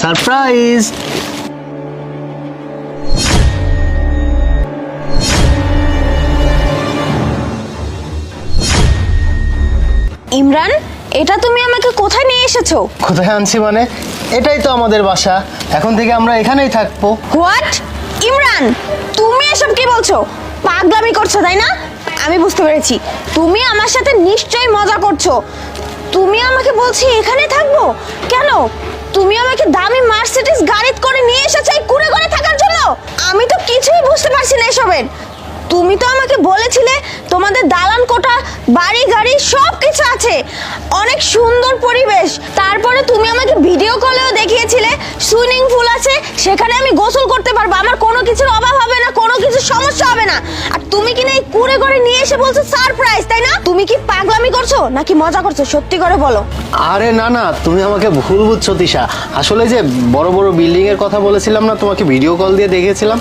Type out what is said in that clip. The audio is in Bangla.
সারপ্রাইজ। ইমরান, এটা তুমি আমাকে কোথায় নিয়ে এসেছো? কোথায় আনছি মানে? এটাই তো আমাদের বাসা, এখন থেকে আমরা এখানেই থাকবো। হোয়াট? ইমরান, তুমি এসব কি বলছো? পাগলামি করছো তাই না? আমি বুঝতে পেরেছি, তুমি আমার সাথে নিশ্চয়ই মজা করছো। তুমি আমাকে বলছি এখানে থাকবো কেন? তুমি আমাকে দামি মার্সিডিজ গাড়িতে করে নিয়ে এসেছো এই কুড়ে ঘরে থাকার জন্য? আমি তো কিছুই বুঝতে পারছি না এসবের। তুমি তো আমাকে বলেছিলে তোমাদের দালান কোঠা, বাড়ি গাড়ি সব কিছু আছে, অনেক সুন্দর পরিবেশ। তারপরে তুমি আমাকে ভিডিও কলেও দেখিয়েছিলে সুইমিং পুল আছে, সেখানে আমি গোসল করতে পারবো, আমার কোনো কিছুর অভাব হবে না, কোনো কিছু সমস্যা হবে না। আর তুমি কি না এই কুড়ে ঘরে নিয়ে এসে বলছো সারপ্রাইজ, তাই না? তুমি কি পাগলামি করছো নাকি মজা করছো? সত্যি করে বলো। আরে না না, তুমি আমাকে ভুল বুঝছো তিশা। আসলে যে বড় বড় বিল্ডিং এর কথা বলেছিলাম না, তোমাকে ভিডিও কল দিয়ে দেখেছিলাম,